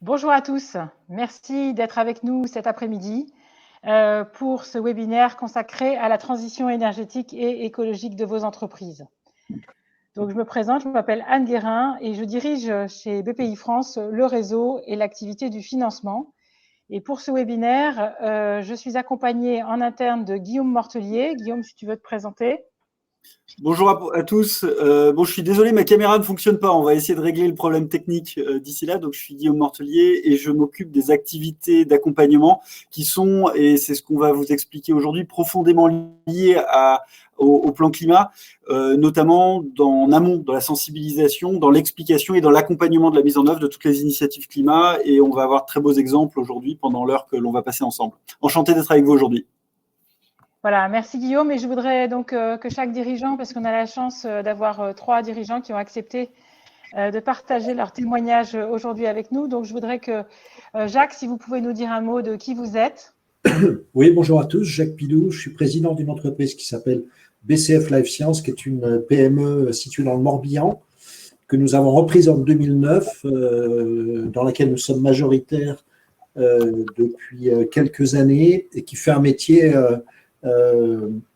Bonjour à tous, merci d'être avec nous cet après-midi pour ce webinaire consacré à la transition énergétique et écologique de vos entreprises. Donc, je me présente, je m'appelle Anne Guérin et je dirige chez BPI France le réseau et l'activité du financement. Et pour ce webinaire, je suis accompagnée en interne de Guillaume Mortelier. Guillaume, si tu veux te présenter. Bonjour à tous. Je suis désolé, ma caméra ne fonctionne pas. On va essayer de régler le problème technique d'ici là. Donc, je suis Guillaume Mortelier et je m'occupe des activités d'accompagnement qui sont, et c'est ce qu'on va vous expliquer aujourd'hui, profondément liées au plan climat, notamment en amont, dans la sensibilisation, dans l'explication et dans l'accompagnement de la mise en œuvre de toutes les initiatives climat. Et on va avoir de très beaux exemples aujourd'hui pendant l'heure que l'on va passer ensemble. Enchanté d'être avec vous aujourd'hui. Voilà, merci Guillaume. Et je voudrais donc que chaque dirigeant, parce qu'on a la chance d'avoir 3 dirigeants qui ont accepté de partager leur témoignage aujourd'hui avec nous. Donc, je voudrais que Jacques, si vous pouvez nous dire un mot de qui vous êtes. Oui, bonjour à tous. Jacques Pilou, je suis président d'une entreprise qui s'appelle BCF Life Science, qui est une PME située dans le Morbihan, que nous avons reprise en 2009, dans laquelle nous sommes majoritaires depuis quelques années et qui fait un métier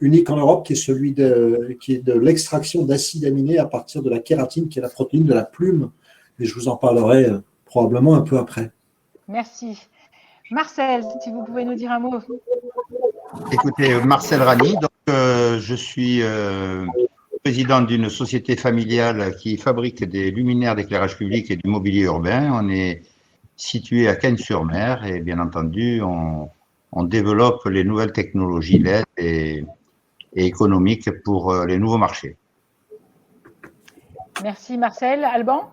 unique en Europe, qui est celui de l'extraction d'acides aminés à partir de la kératine, qui est la protéine de la plume. Et je vous en parlerai probablement un peu après. Merci. Marcel, si vous pouvez nous dire un mot. Écoutez, Marcel Rani, donc, je suis président d'une société familiale qui fabrique des luminaires d'éclairage public et du mobilier urbain. On est situé à Cagnes-sur-Mer et bien entendu, on développe les nouvelles technologies LED et économiques pour les nouveaux marchés. Merci Marcel. Alban?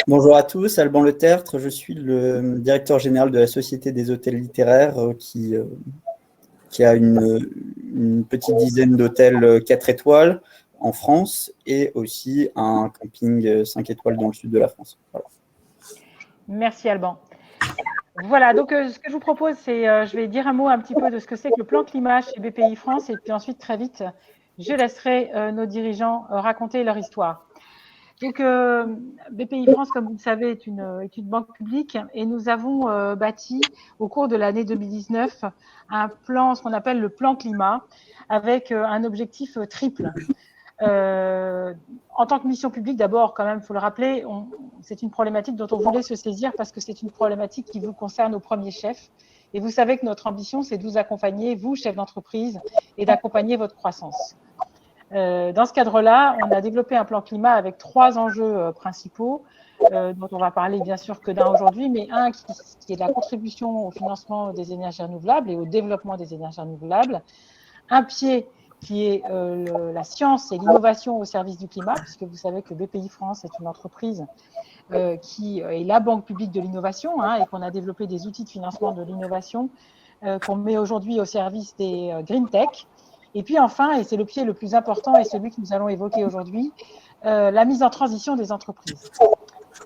Bonjour à tous, Alban Le Tertre, je suis le directeur général de la Société des hôtels littéraires qui a une petite dizaine d'hôtels 4 étoiles en France et aussi un camping 5 étoiles dans le sud de la France. Voilà. Merci Alban. Voilà, donc ce que je vous propose, c'est, je vais dire un mot un petit peu de ce que c'est que le plan climat chez BPI France et puis ensuite, très vite, je laisserai nos dirigeants raconter leur histoire. Donc, BPI France, comme vous le savez, est une banque publique et nous avons bâti au cours de l'année 2019 un plan, ce qu'on appelle le plan climat, avec un objectif triple. En tant que mission publique, d'abord, quand même, il faut le rappeler, c'est une problématique dont on voulait se saisir parce que c'est une problématique qui vous concerne au premier chef. Et vous savez que notre ambition, c'est de vous accompagner, vous, chef d'entreprise, et d'accompagner votre croissance. Dans ce cadre-là, on a développé un plan climat avec 3 enjeux principaux, dont on va parler bien sûr que d'un aujourd'hui, mais un qui est la contribution au financement des énergies renouvelables et au développement des énergies renouvelables. Un pied qui est la science et l'innovation au service du climat, puisque vous savez que BPI France est une entreprise qui est la banque publique de l'innovation et qu'on a développé des outils de financement de l'innovation qu'on met aujourd'hui au service des green tech. Et puis enfin, et c'est le pied le plus important et celui que nous allons évoquer aujourd'hui, la mise en transition des entreprises.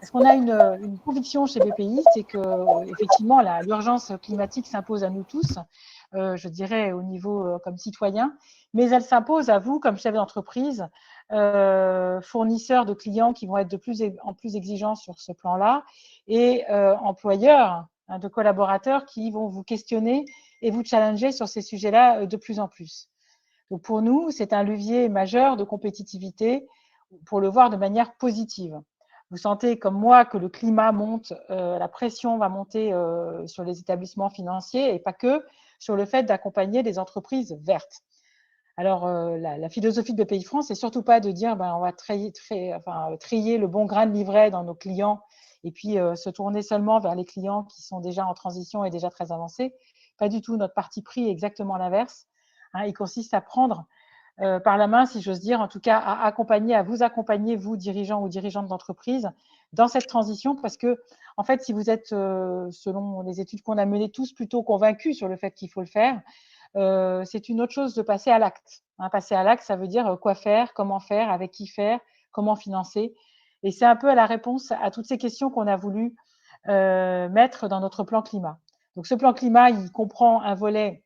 Parce qu'on a une conviction chez BPI, c'est que effectivement l'urgence climatique s'impose à nous tous, je dirais au niveau comme citoyen, mais elle s'impose à vous comme chef d'entreprise, fournisseurs de clients qui vont être de plus en plus exigeants sur ce plan-là, et employeurs de collaborateurs qui vont vous questionner et vous challenger sur ces sujets-là de plus en plus. Donc pour nous, c'est un levier majeur de compétitivité pour le voir de manière positive. Vous sentez comme moi que le climat monte, la pression va monter sur les établissements financiers et pas que sur le fait d'accompagner des entreprises vertes. Alors la philosophie de BPI France, c'est surtout pas de dire on va trier le bon grain de livret dans nos clients et puis se tourner seulement vers les clients qui sont déjà en transition et déjà très avancés. Pas du tout, notre parti pris est exactement l'inverse. Il consiste à prendre par la main, si j'ose dire, en tout cas à vous accompagner, vous, dirigeants ou dirigeantes d'entreprise, dans cette transition, parce que, en fait, si vous êtes, selon les études qu'on a menées, tous plutôt convaincus sur le fait qu'il faut le faire, c'est une autre chose de passer à l'acte. Passer à l'acte, ça veut dire quoi faire, comment faire, avec qui faire, comment financer. Et c'est un peu la réponse à toutes ces questions qu'on a voulu mettre dans notre plan climat. Donc, ce plan climat, il comprend un volet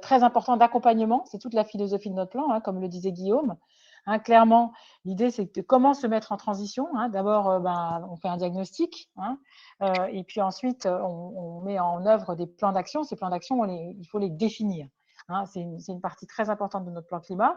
très important d'accompagnement, c'est toute la philosophie de notre plan, comme le disait Guillaume. Clairement, l'idée, c'est de comment se mettre en transition. D'abord, on fait un diagnostic, et puis ensuite, on met en œuvre des plans d'action. Ces plans d'action, il faut les définir. C'est une partie très importante de notre plan climat.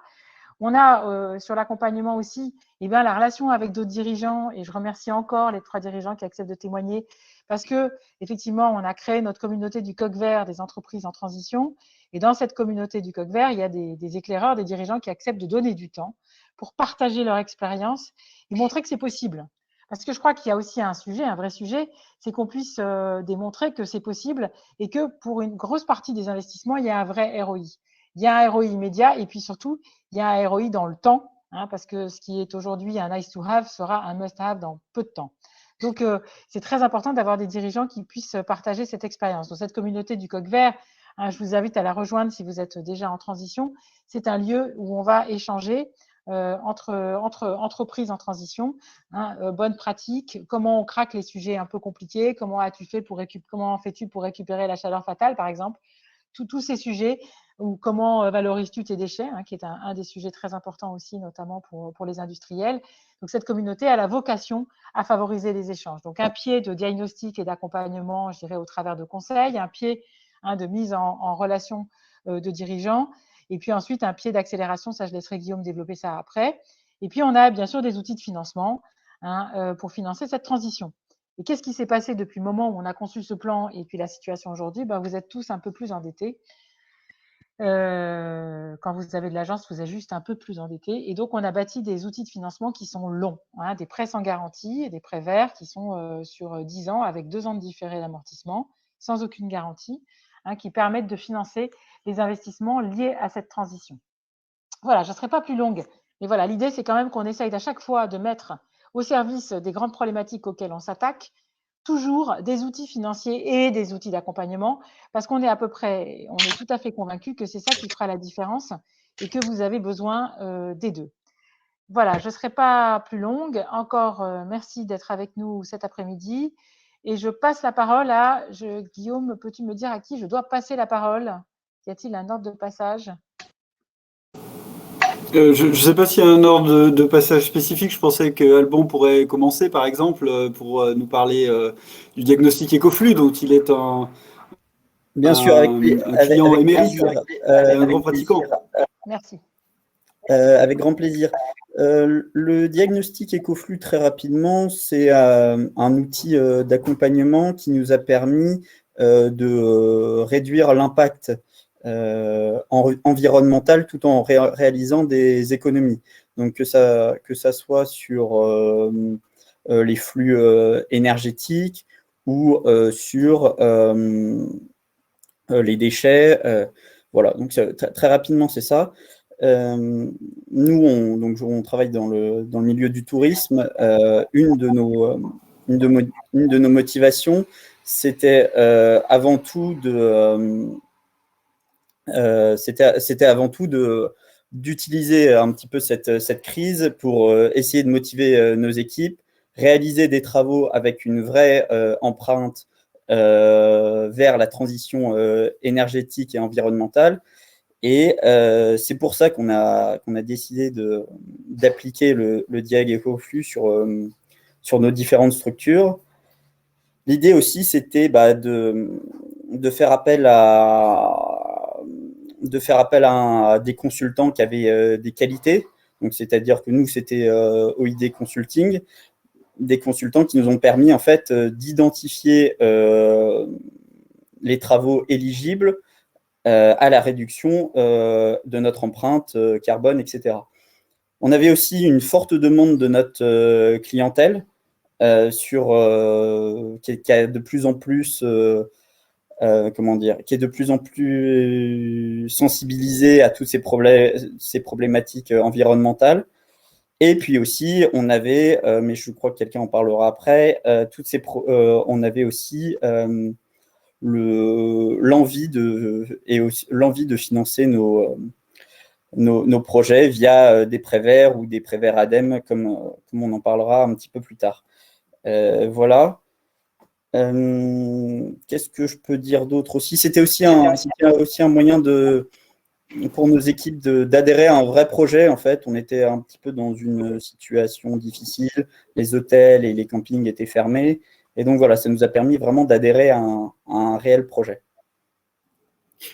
On a sur l'accompagnement aussi la relation avec d'autres dirigeants, et je remercie encore les 3 dirigeants qui acceptent de témoigner, parce que effectivement, on a créé notre communauté du coq vert des entreprises en transition, et dans cette communauté du coq vert, il y a des éclaireurs, des dirigeants qui acceptent de donner du temps pour partager leur expérience et montrer que c'est possible. Parce que je crois qu'il y a aussi un vrai sujet, c'est qu'on puisse démontrer que c'est possible et que pour une grosse partie des investissements, il y a un vrai ROI. Il y a un ROI immédiat et puis surtout, il y a un ROI dans le temps, parce que ce qui est aujourd'hui un nice to have sera un must have dans peu de temps. Donc, c'est très important d'avoir des dirigeants qui puissent partager cette expérience. Dans cette communauté du coq vert, je vous invite à la rejoindre si vous êtes déjà en transition. C'est un lieu où on va échanger entre entreprises en transition, bonnes pratiques, comment on craque les sujets un peu compliqués, comment fais-tu pour récupérer la chaleur fatale, par exemple, tous ces sujets, ou comment valorises-tu tes déchets, qui est un des sujets très importants aussi, notamment pour les industriels. Donc, cette communauté a la vocation à favoriser les échanges. Donc, un pied de diagnostic et d'accompagnement, je dirais, au travers de conseils, un pied de mise en relation de dirigeants, et puis ensuite un pied d'accélération, ça je laisserai Guillaume développer ça après. Et puis on a bien sûr des outils de financement pour financer cette transition. Et qu'est-ce qui s'est passé depuis le moment où on a conçu ce plan et puis la situation aujourd'hui? Vous êtes tous un peu plus endettés. Quand vous avez de l'agence, vous êtes juste un peu plus endettés. Et donc, on a bâti des outils de financement qui sont longs, des prêts sans garantie et des prêts verts qui sont sur 10 ans avec 2 ans de différé d'amortissement, sans aucune garantie, qui permettent de financer les investissements liés à cette transition. Voilà, je ne serai pas plus longue, mais voilà, l'idée, c'est quand même qu'on essaye à chaque fois de mettre au service des grandes problématiques auxquelles on s'attaque, toujours des outils financiers et des outils d'accompagnement, parce qu'on est tout à fait convaincu que c'est ça qui fera la différence et que vous avez besoin des deux. Voilà, je ne serai pas plus longue. Encore merci d'être avec nous cet après-midi. Et je passe la parole à Guillaume, peux-tu me dire à qui je dois passer la parole? Y a-t-il un ordre de passage? Je ne sais pas s'il y a un ordre de passage spécifique. Je pensais que Alban pourrait commencer, par exemple, pour nous parler du diagnostic Ecoflux, dont il est Bien sûr, un client émérite et un grand pratiquant. Merci. Avec grand plaisir. Le diagnostic Ecoflux, très rapidement, c'est un outil d'accompagnement qui nous a permis de réduire l'impact environnemental tout en réalisant des économies. Donc, que ça soit sur les flux énergétiques ou sur les déchets. Voilà, donc très rapidement, c'est ça. Nous, on travaille dans le milieu du tourisme. Une de nos motivations, c'était avant tout d'utiliser un petit peu cette crise pour essayer de motiver nos équipes, réaliser des travaux avec une vraie empreinte vers la transition énergétique et environnementale. Et c'est pour ça qu'on a décidé d'appliquer le Diag Ecoflux sur nos différentes structures. L'idée aussi, c'était de faire appel à des consultants qui avaient des qualités. Donc, c'est-à-dire que nous, c'était OID Consulting, des consultants qui nous ont permis en fait d'identifier les travaux éligibles à la réduction de notre empreinte carbone, etc. On avait aussi une forte demande de notre clientèle qui est de plus en plus qui est de plus en plus sensibilisée à toutes ces problématiques environnementales. Et puis aussi, on avait, mais je crois que quelqu'un en parlera après, on avait aussi l'envie de financer nos projets via des prêts verts ou des prêts verts ADEME, comme on en parlera un petit peu plus tard. Voilà. Qu'est-ce que je peux dire d'autre aussi? C'était aussi un moyen de pour nos équipes d'adhérer à un vrai projet. En fait, on était un petit peu dans une situation difficile. Les hôtels et les campings étaient fermés. Et donc, voilà, ça nous a permis vraiment d'adhérer à un réel projet.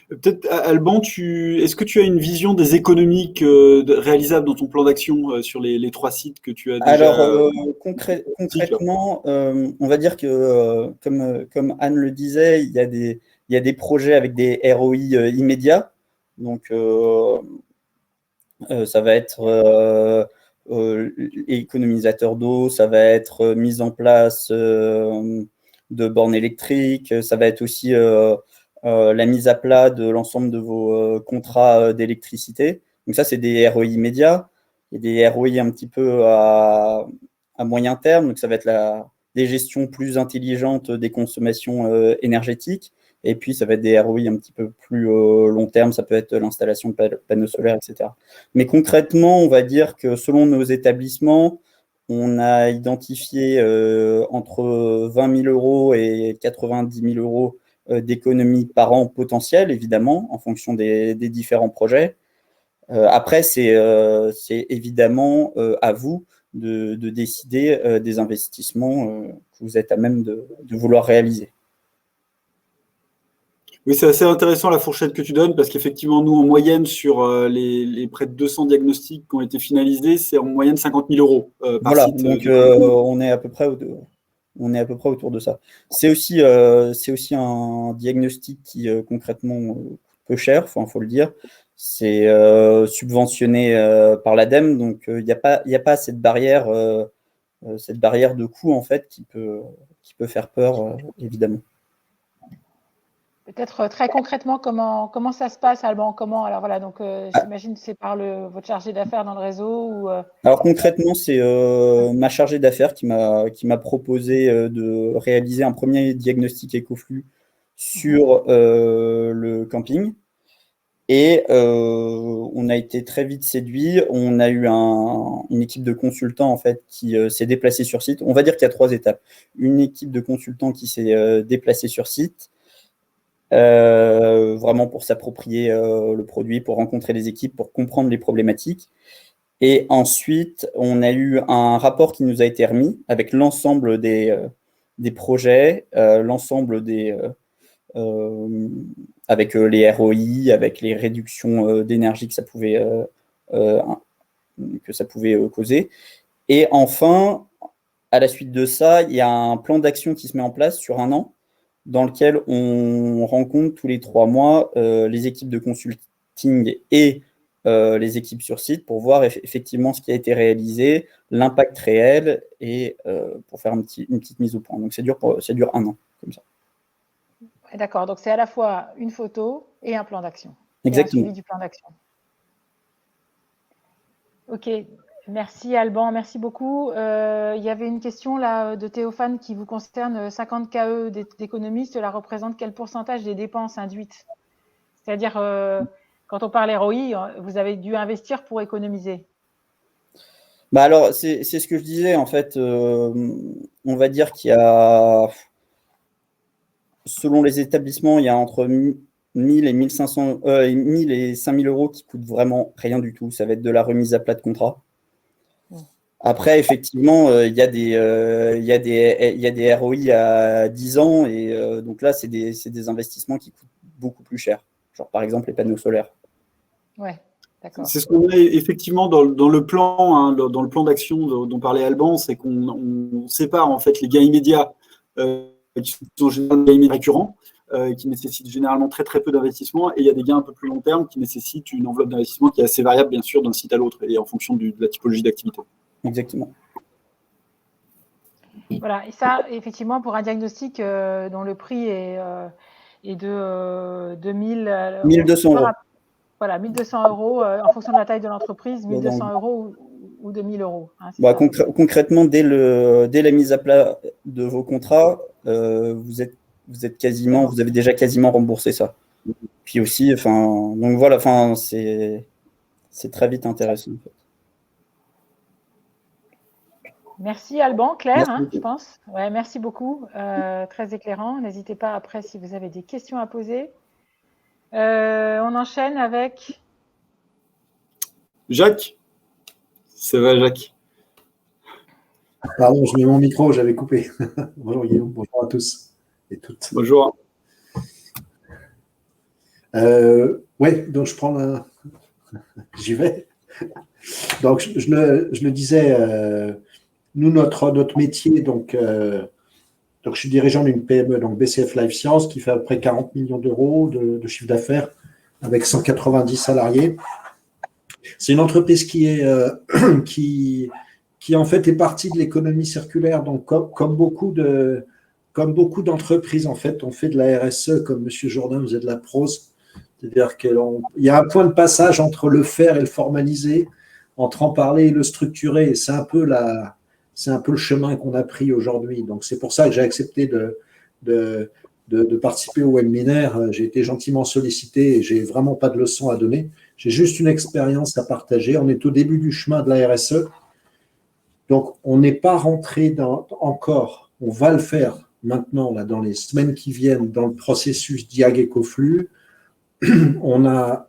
Peut-être, Alban, est-ce que tu as une vision des économies réalisables dans ton plan d'action sur les 3 sites que tu as déjà? Alors, concrètement, on va dire que, comme Anne le disait, il y a des projets avec des ROI immédiats. Donc, ça va être économisateur d'eau, ça va être mise en place de bornes électriques, ça va être aussi la mise à plat de l'ensemble de vos contrats d'électricité. Donc ça, c'est des ROI immédiats. Il y a des ROI un petit peu à moyen terme. Donc ça va être des gestions plus intelligentes des consommations énergétiques. Et puis, ça va être des ROI un petit peu plus long terme. Ça peut être l'installation de panneaux solaires, etc. Mais concrètement, on va dire que selon nos établissements, on a identifié entre 20 000 euros et 90 000 euros d'économies par an potentielles, évidemment, en fonction des différents projets. Après, c'est évidemment à vous de décider des investissements que vous êtes à même de vouloir réaliser. Oui, c'est assez intéressant la fourchette que tu donnes parce qu'effectivement, nous, en moyenne, sur les près de 200 diagnostics qui ont été finalisés, c'est en moyenne 50 000 euros par voilà, site. Donc on est à peu près autour de ça. C'est aussi un diagnostic qui concrètement coûte peu cher, faut le dire. C'est subventionné par l'ADEME, donc il n'y a pas cette barrière de coût en fait qui peut faire peur, évidemment. Peut-être très concrètement, comment ça se passe, Alban? Alors voilà, donc j'imagine que c'est par votre chargé d'affaires dans le réseau ou Alors concrètement, c'est ma chargée d'affaires qui m'a proposé de réaliser un premier diagnostic écoflux sur le camping. Et on a été très vite séduit. On a eu une équipe de consultants en fait qui s'est déplacée sur site. On va dire qu'il y a 3 étapes. Une équipe de consultants qui s'est déplacée sur site, vraiment pour s'approprier le produit, pour rencontrer les équipes, pour comprendre les problématiques. Et ensuite, on a eu un rapport qui nous a été remis avec l'ensemble des projets, l'ensemble avec les ROI, avec les réductions d'énergie que ça pouvait causer. Et enfin, à la suite de ça, il y a un plan d'action qui se met en place sur 1 an, dans lequel on rencontre tous les 3 mois les équipes de consulting et les équipes sur site pour voir effectivement ce qui a été réalisé, l'impact réel et pour faire une petite mise au point. Donc, ça dure 1 an, comme ça. D'accord, donc c'est à la fois une photo et un plan d'action. Exactement. Et un suivi du plan d'action. Ok, merci Alban, merci beaucoup. Il y avait une question là de Théophane qui vous concerne. 50 KE d'économie, cela représente quel pourcentage des dépenses induites? C'est-à-dire, quand on parle ROI, vous avez dû investir pour économiser. Alors, c'est ce que je disais, en fait, on va dire qu'il y a, selon les établissements, il y a entre 1000 et 1500, 1000 et 5000 euros qui coûtent vraiment rien du tout. Ça va être de la remise à plat de contrat. Après, effectivement, il y a des ROI à 10 ans et donc là, c'est des investissements qui coûtent beaucoup plus cher. Genre, par exemple, les panneaux solaires. Ouais, d'accord. C'est ce qu'on a effectivement dans le plan, hein, dans le plan d'action dont parlait Alban, c'est qu'on sépare en fait les gains immédiats qui sont généralement des gains immédiats récurrents, qui nécessitent généralement très très peu d'investissement, et il y a des gains un peu plus long terme qui nécessitent une enveloppe d'investissement qui est assez variable bien sûr d'un site à l'autre et en fonction de la typologie d'activité. Exactement. Voilà, et ça, effectivement, pour un diagnostic dont le prix est de 1200 euros. Voilà, 1200 euros en fonction de la taille de l'entreprise, 1200 euros ou 2000 euros. Hein, concrètement, dès la mise à plat de vos contrats, vous avez déjà quasiment remboursé ça. Puis aussi, donc voilà, c'est très vite intéressant. En fait. Merci Alban, Claire, je pense. Ouais, merci beaucoup, très éclairant. N'hésitez pas après si vous avez des questions à poser. On enchaîne avec… Jacques? Ça va, Jacques? Pardon, je mets mon micro, j'avais coupé. Bonjour Guillaume, bonjour à tous et toutes. Bonjour. Ouais, donc je prends la… J'y vais. Donc, je le disais, nous, notre métier, donc je suis dirigeant d'une PME, donc BCF Life Science, qui fait à peu près 40 millions d'euros de chiffre d'affaires avec 190 salariés. C'est une entreprise qui en fait est partie de l'économie circulaire. Donc, comme beaucoup d'entreprises, en fait, on fait de la RSE, comme M. Jourdain faisait de la prose. C'est-à-dire qu'il y a un point de passage entre le faire et le formaliser, entre en parler et le structurer. C'est un peu le chemin qu'on a pris aujourd'hui. Donc, c'est pour ça que j'ai accepté de participer au webinaire. J'ai été gentiment sollicité et j'ai vraiment pas de leçons à donner. J'ai juste une expérience à partager. On est au début du chemin de la RSE. Donc, on n'est pas rentré encore. On va le faire maintenant, là, dans les semaines qui viennent, dans le processus Diag Ecoflux. On a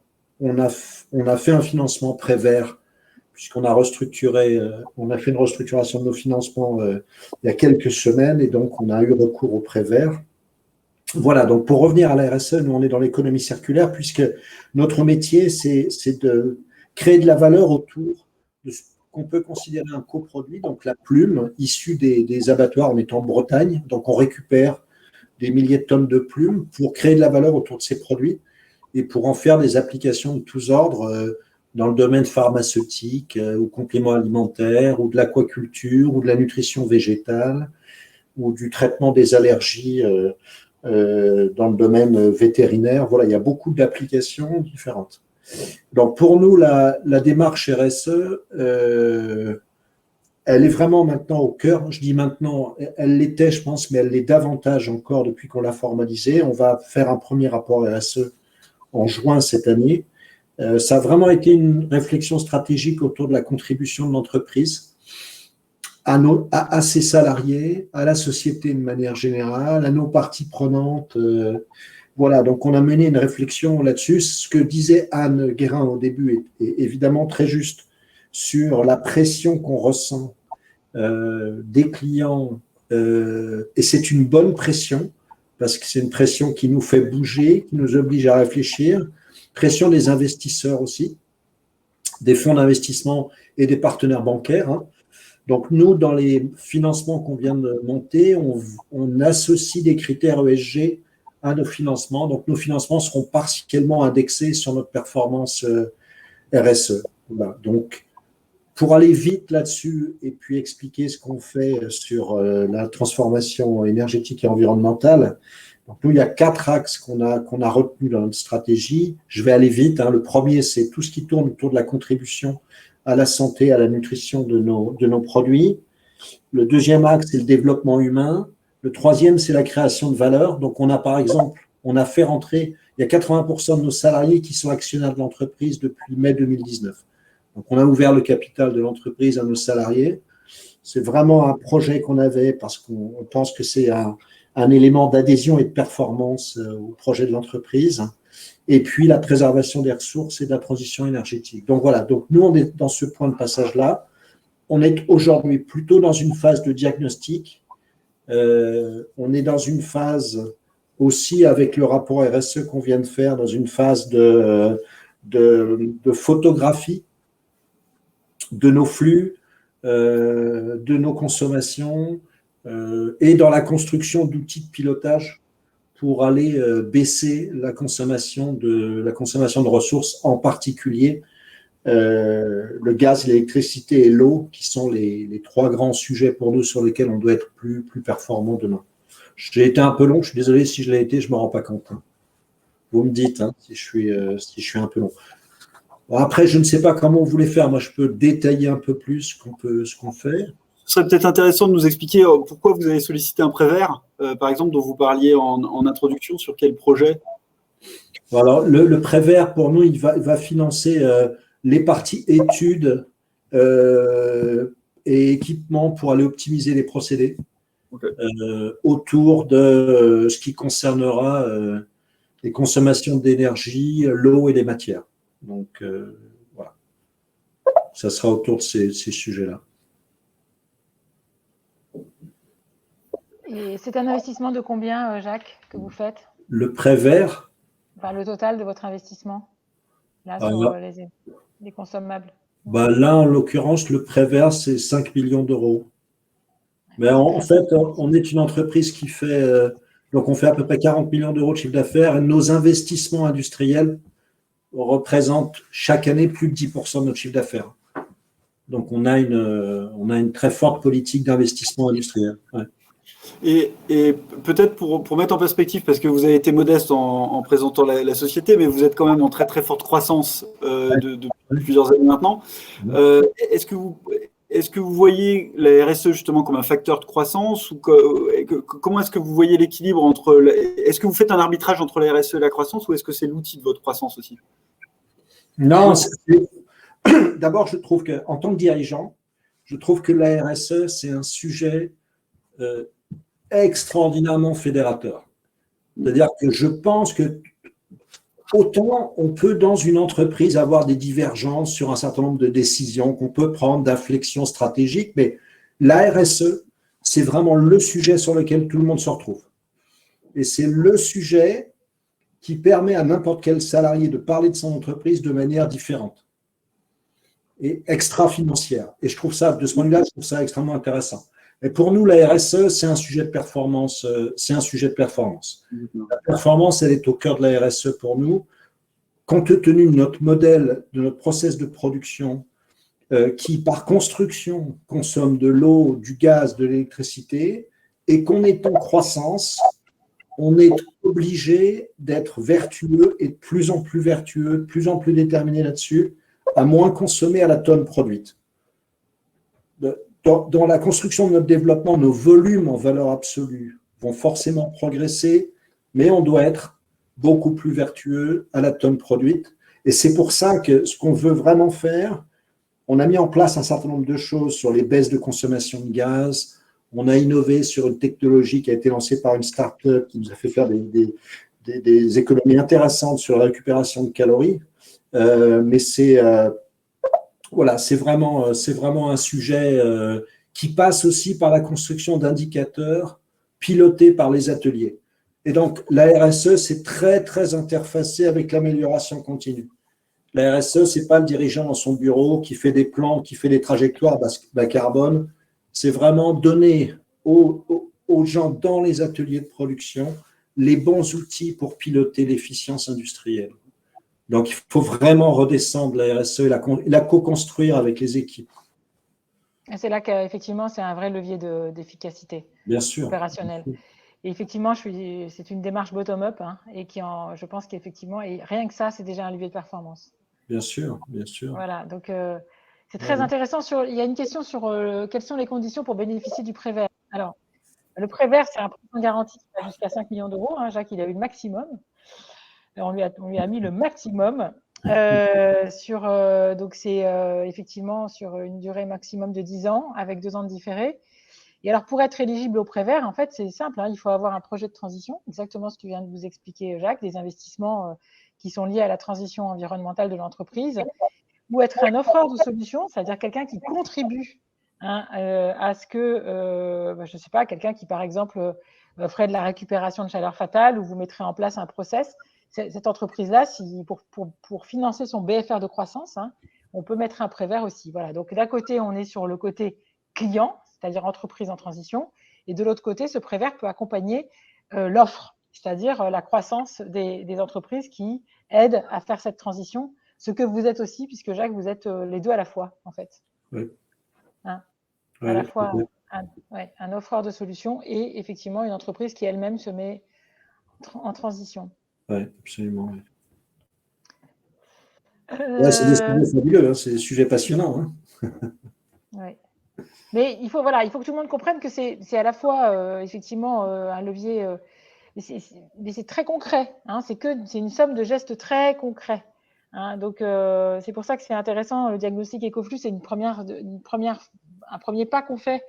fait un financement Prévert puisqu'on a restructuré, on a fait une restructuration de nos financements il y a quelques semaines et donc on a eu recours au Prévert. Voilà, donc pour revenir à la RSE, nous on est dans l'économie circulaire puisque notre métier c'est de créer de la valeur autour de ce qu'on peut considérer un coproduit, donc la plume issue des abattoirs. On est en Bretagne, donc on récupère des milliers de tonnes de plumes pour créer de la valeur autour de ces produits et pour en faire des applications de tous ordres dans le domaine pharmaceutique ou compléments alimentaires ou de l'aquaculture ou de la nutrition végétale ou du traitement des allergies dans le domaine vétérinaire. Voilà, il y a beaucoup d'applications différentes. Donc pour nous, la démarche RSE, elle est vraiment maintenant au cœur. Je dis maintenant, elle l'était, je pense, mais elle l'est davantage encore depuis qu'on l'a formalisée. On va faire un premier rapport RSE en juin cette année. Ça a vraiment été une réflexion stratégique autour de la contribution de l'entreprise à ses salariés, à la société de manière générale, à nos parties prenantes. Voilà, donc on a mené une réflexion là-dessus. Ce que disait Anne Guérin au début est évidemment très juste sur la pression qu'on ressent des clients, et c'est une bonne pression, parce que c'est une pression qui nous fait bouger, qui nous oblige à réfléchir, pression des investisseurs aussi, des fonds d'investissement et des partenaires bancaires. Hein. Donc nous, dans les financements qu'on vient de monter, on associe des critères ESG à nos financements. Donc nos financements seront partiellement indexés sur notre performance RSE. Voilà. Donc pour aller vite là-dessus et puis expliquer ce qu'on fait sur la transformation énergétique et environnementale, donc nous, il y a 4 axes qu'on a retenus dans notre stratégie. Je vais aller vite. Hein. Le premier, c'est tout ce qui tourne autour de la contribution à la santé, à la nutrition de nos produits. Le deuxième axe, c'est le développement humain. Le troisième, c'est la création de valeur. Donc, par exemple, on a fait rentrer, il y a 80% de nos salariés qui sont actionnaires de l'entreprise depuis mai 2019. Donc, on a ouvert le capital de l'entreprise à nos salariés. C'est vraiment un projet qu'on avait parce qu'on pense que c'est un élément d'adhésion et de performance au projet de l'entreprise. Et puis, la préservation des ressources et de la transition énergétique. Donc, voilà. Donc, nous, on est dans ce point de passage-là. On est aujourd'hui plutôt dans une phase de diagnostic. On est dans une phase aussi, avec le rapport RSE qu'on vient de faire, dans une phase de photographie de nos flux, de nos consommations et dans la construction d'outils de pilotage pour aller baisser la consommation de ressources, en particulier le gaz, l'électricité et l'eau, qui sont les 3 grands sujets pour nous sur lesquels on doit être plus performant demain. J'ai été un peu long, je suis désolé si je l'ai été, je ne me rends pas compte. Hein. Vous me dites si je suis un peu long. Bon, après, je ne sais pas comment vous voulez faire. Moi, je peux détailler un peu plus ce qu'on fait. Ce serait peut-être intéressant de nous expliquer pourquoi vous avez sollicité un Prévert, par exemple, dont vous parliez en introduction, sur quel projet? Alors, le Prévert, pour nous, il va financer les parties études et équipements pour aller optimiser les procédés. Okay. Autour de ce qui concernera les consommations d'énergie, l'eau et les matières. Donc, voilà. Ça sera autour de ces sujets-là. Et c'est un investissement de combien, Jacques, que vous faites? Le prêt vert, Enfin, le total de votre investissement, là, sur les consommables. Là, en l'occurrence, le prêt vert, c'est 5 millions d'euros. Mais en fait, on est une entreprise qui fait, donc on fait à peu près 40 millions d'euros de chiffre d'affaires et nos investissements industriels représentent chaque année plus de 10% de notre chiffre d'affaires. Donc, on a une très forte politique d'investissement industriel. Ouais. Et peut-être pour mettre en perspective, parce que vous avez été modeste en présentant la société, mais vous êtes quand même en très très forte croissance depuis plusieurs années maintenant. Est-ce que vous voyez la RSE justement comme un facteur de croissance, ou comment est-ce que vous voyez l'équilibre entre… Est-ce que vous faites un arbitrage entre la RSE et la croissance, ou est-ce que c'est l'outil de votre croissance aussi? Non, d'abord, je trouve qu'en tant que dirigeant, je trouve que la RSE, c'est un sujet extraordinairement fédérateur. C'est-à-dire que je pense que autant on peut dans une entreprise avoir des divergences sur un certain nombre de décisions qu'on peut prendre, d'inflexions stratégiques, mais la RSE, c'est vraiment le sujet sur lequel tout le monde se retrouve. Et c'est le sujet qui permet à n'importe quel salarié de parler de son entreprise de manière différente et extra-financière. Et je trouve ça, de ce point de vue-là, je trouve ça extrêmement intéressant. Et pour nous, la RSE, c'est un sujet de performance. La performance, elle est au cœur de la RSE pour nous. Compte tenu de notre modèle, de notre process de production, qui par construction consomme de l'eau, du gaz, de l'électricité, et qu'on est en croissance, on est obligé d'être vertueux et de plus en plus vertueux, de plus en plus déterminé là-dessus, à moins consommer à la tonne produite. Dans la construction de notre développement, nos volumes en valeur absolue vont forcément progresser, mais on doit être beaucoup plus vertueux à la tonne produite. Et c'est pour ça que ce qu'on veut vraiment faire, on a mis en place un certain nombre de choses sur les baisses de consommation de gaz. On a innové sur une technologie qui a été lancée par une start-up qui nous a fait faire des économies intéressantes sur la récupération de calories. Mais c'est vraiment un sujet qui passe aussi par la construction d'indicateurs pilotés par les ateliers. Et donc, la RSE, c'est très, très interfacé avec l'amélioration continue. La RSE, ce n'est pas le dirigeant dans son bureau qui fait des plans, qui fait des trajectoires bas carbone. C'est vraiment donner aux gens dans les ateliers de production les bons outils pour piloter l'efficience industrielle. Donc, il faut vraiment redescendre la RSE et la co-construire avec les équipes. Et c'est là qu'effectivement, c'est un vrai levier d'efficacité opérationnelle. Et effectivement, c'est une démarche bottom-up et je pense qu'effectivement, et rien que ça, c'est déjà un levier de performance. Bien sûr, bien sûr. Voilà, donc c'est très intéressant. Il y a une question sur quelles sont les conditions pour bénéficier du prêt vert. Alors, le prêt vert, c'est un prêt sans garantie qui va jusqu'à 5 millions d'euros. Jacques, il a eu le maximum. On lui a mis le maximum. Donc, c'est effectivement sur une durée maximum de 10 ans avec 2 ans de différé. Et alors, pour être éligible au prêt vert, en fait, c'est simple. Il faut avoir un projet de transition, exactement ce que vient de vous expliquer Jacques, des investissements qui sont liés à la transition environnementale de l'entreprise, ou être un offreur de solutions, c'est-à-dire quelqu'un qui contribue à ce que, je ne sais pas, quelqu'un qui, par exemple, ferait de la récupération de chaleur fatale, ou vous mettrez en place un process. Cette entreprise-là, pour financer son BFR de croissance, on peut mettre un prêt vert aussi. Voilà. Donc, d'un côté, on est sur le côté client, c'est-à-dire entreprise en transition, et de l'autre côté, ce prêt vert peut accompagner l'offre, c'est-à-dire la croissance des entreprises qui aident à faire cette transition, ce que vous êtes aussi, puisque Jacques, vous êtes les deux à la fois, en fait. Oui. À la fois un offreur de solutions et effectivement une entreprise qui elle-même se met en transition. Oui, absolument. C'est des sujets fabuleux, c'est des sujets passionnants. Oui. Mais il faut que tout le monde comprenne que c'est à la fois effectivement un levier, mais c'est très concret. C'est une somme de gestes très concrets. Donc c'est pour ça que c'est intéressant. Le diagnostic Ecoflux, c'est un premier pas qu'on fait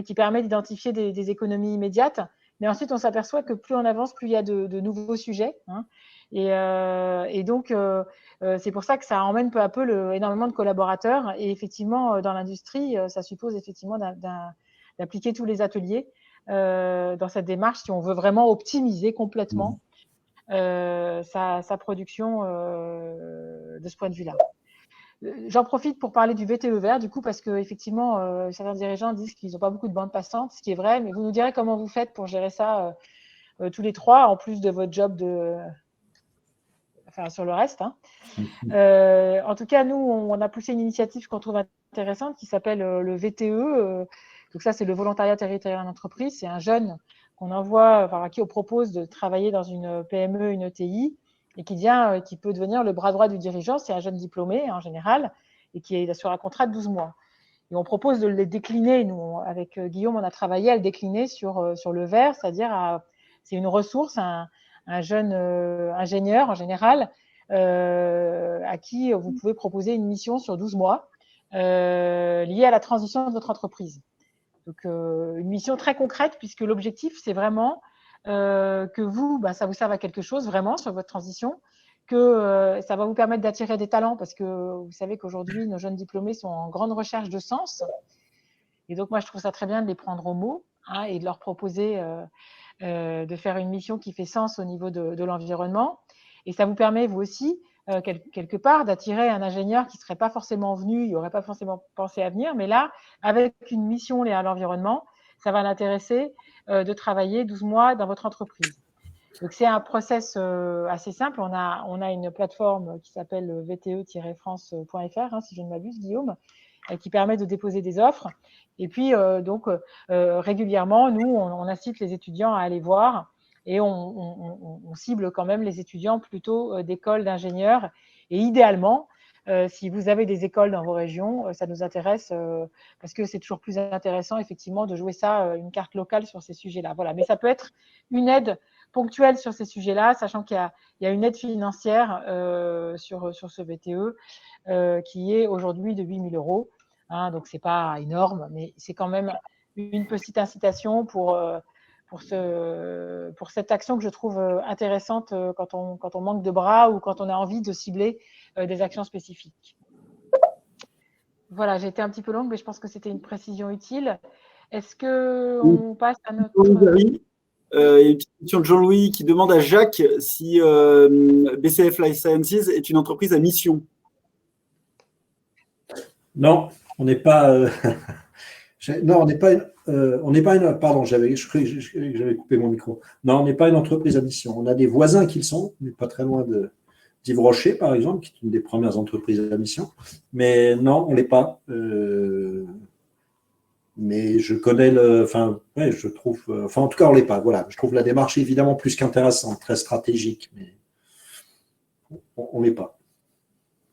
qui permet d'identifier des économies immédiates. Mais ensuite, on s'aperçoit que plus on avance, plus il y a de nouveaux sujets. Hein. Et donc, c'est pour ça que ça emmène peu à peu énormément de collaborateurs. Et effectivement, dans l'industrie, ça suppose effectivement d'appliquer tous les ateliers dans cette démarche si on veut vraiment optimiser complètement sa production de ce point de vue-là. J'en profite pour parler du VTE vert, du coup, parce que effectivement, certains dirigeants disent qu'ils n'ont pas beaucoup de bande passante, ce qui est vrai, mais vous nous direz comment vous faites pour gérer ça tous les trois, en plus de votre job enfin, sur le reste. Hein. En tout cas, nous, on a poussé une initiative qu'on trouve intéressante qui s'appelle le VTE. Donc ça, c'est le volontariat territorial en entreprise. C'est un jeune qu'on envoie, à qui on propose de travailler dans une PME, une ETI, et qui peut devenir le bras droit du dirigeant. C'est un jeune diplômé en général et qui est sur un contrat de 12 mois. Et on propose de les décliner. Nous, avec Guillaume, on a travaillé à le décliner sur le vert, c'est-à-dire c'est une ressource, un jeune ingénieur en général, à qui vous pouvez proposer une mission sur 12 mois liée à la transition de votre entreprise. Donc, une mission très concrète, puisque l'objectif, c'est vraiment que ça vous serve à quelque chose vraiment sur votre transition, que ça va vous permettre d'attirer des talents, parce que vous savez qu'aujourd'hui, nos jeunes diplômés sont en grande recherche de sens. Et donc, moi, je trouve ça très bien de les prendre au mot et de leur proposer de faire une mission qui fait sens au niveau de l'environnement. Et ça vous permet, vous aussi, quelque part, d'attirer un ingénieur qui ne serait pas forcément venu, il n'aurait pas forcément pensé à venir, mais là, avec une mission liée à l'environnement, ça va l'intéresser de travailler 12 mois dans votre entreprise. Donc, c'est un process assez simple. On a une plateforme qui s'appelle vte-france.fr, si je ne m'abuse, Guillaume, qui permet de déposer des offres. Et puis, régulièrement, nous, on incite les étudiants à aller voir et on cible quand même les étudiants plutôt d'écoles d'ingénieurs. Et idéalement, si vous avez des écoles dans vos régions, ça nous intéresse parce que c'est toujours plus intéressant, effectivement, de jouer ça, une carte locale sur ces sujets-là. Voilà. Mais ça peut être une aide ponctuelle sur ces sujets-là, sachant qu'il y a une aide financière sur ce VTE qui est aujourd'hui de 8 000 €. Donc, ce n'est pas énorme, mais c'est quand même une petite incitation pour cette action que je trouve intéressante quand on manque de bras ou quand on a envie de cibler des actions spécifiques. Voilà, j'ai été un petit peu longue, mais je pense que c'était une précision utile. Est-ce qu'on passe à notre… Il y a une petite question de Jean-Louis qui demande à Jacques si BCF Life Sciences est une entreprise à mission. Non, on n'est pas… non, on n'est pas… pardon, je croyais que j'avais coupé mon micro. Non, on n'est pas une entreprise à mission. On a des voisins qui le sont, mais pas très loin d'Yves Rocher, par exemple, qui est une des premières entreprises à mission. Mais non, on ne l'est pas. Mais je connais je trouve… en tout cas, on ne l'est pas. Voilà, je trouve la démarche évidemment plus qu'intéressante, très stratégique, mais on ne l'est pas.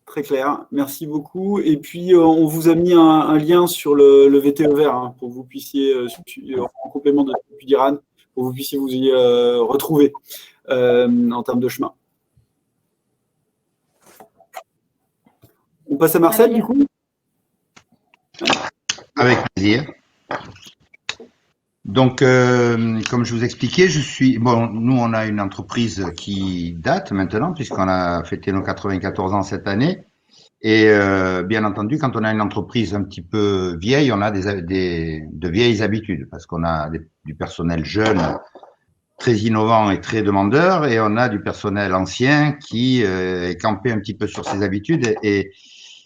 Très clair, merci beaucoup. Et puis, on vous a mis un lien sur le VTE vert pour que vous puissiez, en complément de d'Iran, pour que vous puissiez vous y retrouver en termes de chemin. On passe à Marcel, du coup ? Avec plaisir. Donc, comme je vous expliquais, nous, on a une entreprise qui date maintenant, puisqu'on a fêté nos 94 ans cette année. Et bien entendu, quand on a une entreprise un petit peu vieille, on a de vieilles habitudes, parce qu'on a du personnel jeune, très innovant et très demandeur, et on a du personnel ancien qui est campé un petit peu sur ses habitudes. Et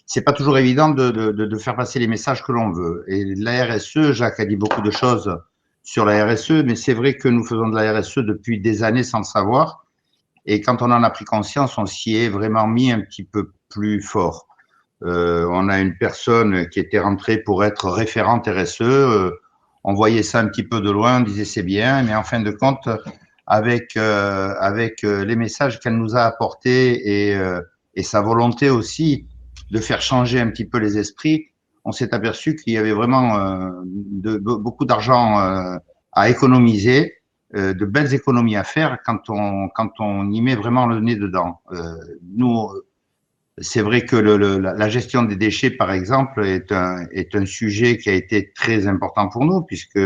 c'est pas toujours évident de faire passer les messages que l'on veut. Et la RSE, Jacques a dit beaucoup de choses sur la RSE, mais c'est vrai que nous faisons de la RSE depuis des années sans le savoir. Et quand on en a pris conscience, on s'y est vraiment mis un petit peu plus fort. On a une personne qui était rentrée pour être référente RSE. On voyait ça un petit peu de loin, on disait c'est bien, mais en fin de compte, avec les messages qu'elle nous a apportés et sa volonté aussi de faire changer un petit peu les esprits, on s'est aperçu qu'il y avait vraiment beaucoup d'argent à économiser, de belles économies à faire quand on y met vraiment le nez dedans. Nous, c'est vrai que la gestion des déchets, par exemple, est un sujet qui a été très important pour nous, puisque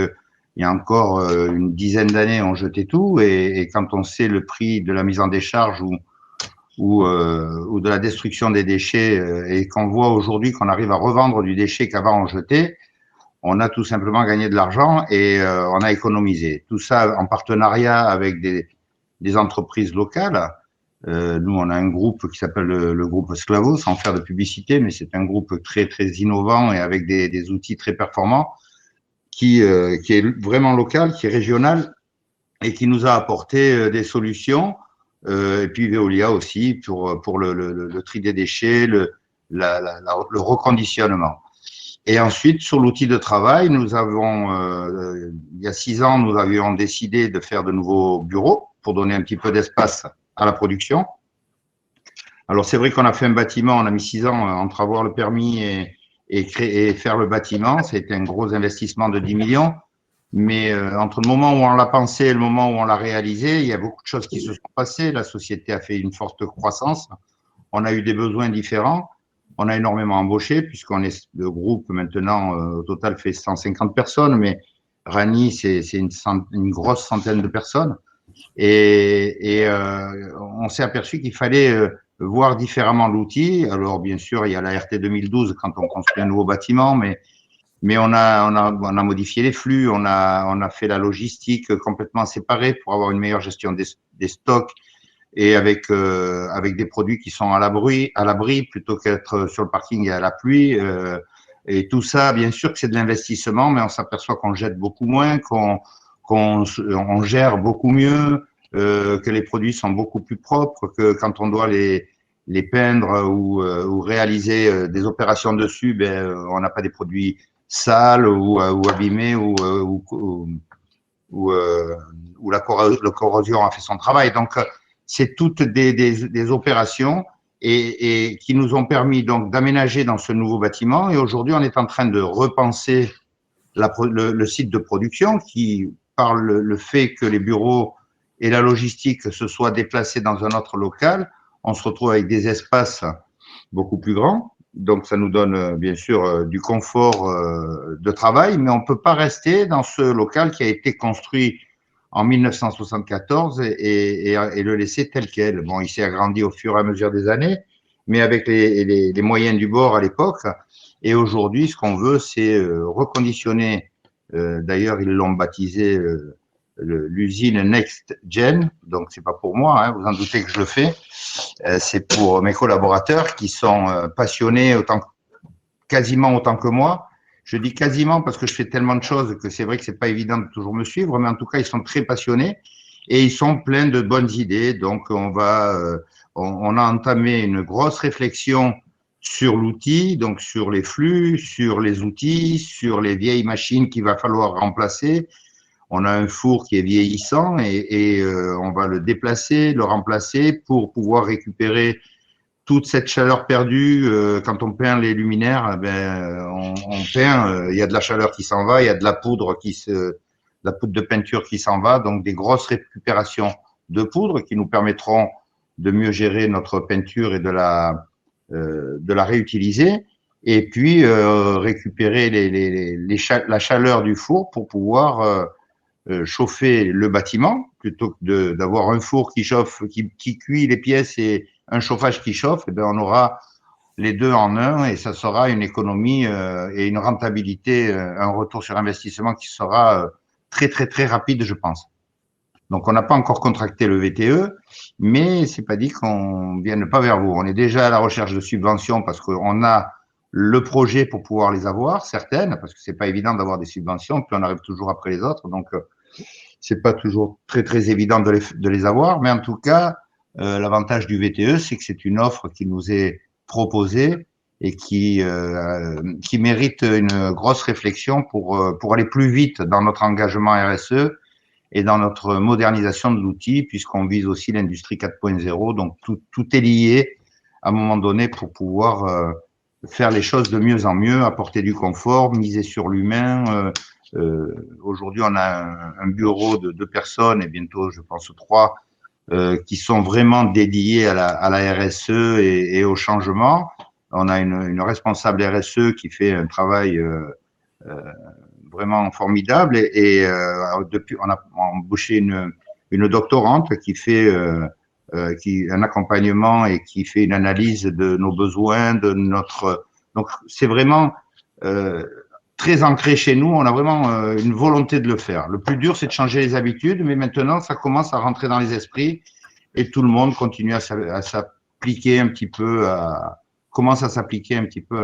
il il y a encore une dizaine d'années, on jetait tout. Et quand on sait le prix de la mise en décharge ou de la destruction des déchets et qu'on voit aujourd'hui qu'on arrive à revendre du déchet qu'avant on jetait, on a tout simplement gagné de l'argent et on a économisé. Tout ça en partenariat avec des entreprises locales. Nous, on a un groupe qui s'appelle le groupe Sclavo, sans faire de publicité, mais c'est un groupe très, très innovant et avec des outils très performants qui est vraiment local, qui est régional et qui nous a apporté des solutions. Et puis Veolia aussi pour le tri des déchets, le reconditionnement. Et ensuite, sur l'outil de travail, nous avons, il y a 6 ans, nous avions décidé de faire de nouveaux bureaux pour donner un petit peu d'espace à la production. Alors, c'est vrai qu'on a fait un bâtiment, on a mis 6 ans entre avoir le permis et faire le bâtiment. C'était un gros investissement de 10 millions. Mais entre le moment où on l'a pensé et le moment où on l'a réalisé, il y a beaucoup de choses qui se sont passées. La société a fait une forte croissance. On a eu des besoins différents. On a énormément embauché puisqu'on est le groupe maintenant, au total, fait 150 personnes. Mais Rani, c'est une grosse centaine de personnes. Et on s'est aperçu qu'il fallait voir différemment l'outil. Alors, bien sûr, il y a la RT 2012 quand on construit un nouveau bâtiment, mais on a modifié les flux, on a fait la logistique complètement séparée pour avoir une meilleure gestion des stocks et avec des produits qui sont à l'abri plutôt qu'être sur le parking et à la pluie. Et tout ça, bien sûr que c'est de l'investissement, mais on s'aperçoit qu'on jette beaucoup moins, qu'on gère beaucoup mieux, que les produits sont beaucoup plus propres, que quand on doit les peindre ou réaliser des opérations dessus, ben on n'a pas des produits sales ou abîmés ou la corrosion a fait son travail. Donc c'est toutes des opérations et qui nous ont permis donc d'aménager dans ce nouveau bâtiment. Et aujourd'hui, on est en train de repenser le site de production qui, par le fait que les bureaux et la logistique se soient déplacés dans un autre local, on se retrouve avec des espaces beaucoup plus grands. Donc, ça nous donne bien sûr du confort de travail, mais on ne peut pas rester dans ce local qui a été construit en 1974 et le laisser tel quel. Bon, il s'est agrandi au fur et à mesure des années, mais avec les moyens du bord à l'époque. Et aujourd'hui, ce qu'on veut, c'est reconditionner. D'ailleurs, ils l'ont baptisé l'usine Next Gen. Donc, c'est pas pour moi, hein, vous en doutez que je le fais. C'est pour mes collaborateurs qui sont passionnés quasiment autant que moi. Je dis quasiment parce que je fais tellement de choses que c'est vrai que c'est pas évident de toujours me suivre, mais en tout cas, ils sont très passionnés et ils sont pleins de bonnes idées. Donc, on a entamé une grosse réflexion sur l'outil, donc sur les flux, sur les outils, sur les vieilles machines qu'il va falloir remplacer. On a un four qui est vieillissant et on va le déplacer, le remplacer pour pouvoir récupérer toute cette chaleur perdue. Quand on peint les luminaires, on peint, il y a de la chaleur qui s'en va, il y a de la poudre la poudre de peinture qui s'en va, donc des grosses récupérations de poudre qui nous permettront de mieux gérer notre peinture et de la réutiliser. Et puis récupérer la chaleur du four pour pouvoir chauffer le bâtiment plutôt que d'avoir un four qui chauffe, qui cuit les pièces et un chauffage qui chauffe. Et bien on aura les deux en un et ça sera une économie et une rentabilité, un retour sur investissement qui sera très très très rapide, je pense. Donc on n'a pas encore contracté le VTE, mais c'est pas dit qu'on ne vienne pas vers vous. On est déjà à la recherche de subventions parce qu'on a le projet pour pouvoir les avoir, certaines, parce que c'est pas évident d'avoir des subventions, puis on arrive toujours après les autres, donc c'est pas toujours très très évident de les avoir, mais en tout cas, l'avantage du VTE, c'est que c'est une offre qui nous est proposée et qui mérite une grosse réflexion pour aller plus vite dans notre engagement RSE et dans notre modernisation de l'outil, puisqu'on vise aussi l'industrie 4.0, donc tout est lié à un moment donné pour pouvoir faire les choses de mieux en mieux, apporter du confort, miser sur l'humain. Aujourd'hui, on a un bureau de 2 personnes et bientôt, je pense, 3 qui sont vraiment dédiés à la RSE et au changement. On a une responsable RSE qui fait un travail vraiment formidable. Et depuis, on a embauché une doctorante qui fait un accompagnement et qui fait une analyse de nos besoins, de notre. Donc, c'est vraiment très ancré chez nous. On a vraiment une volonté de le faire. Le plus dur, c'est de changer les habitudes, mais maintenant, ça commence à rentrer dans les esprits et tout le monde continue à s'appliquer un petit peu, commence à s'appliquer un petit peu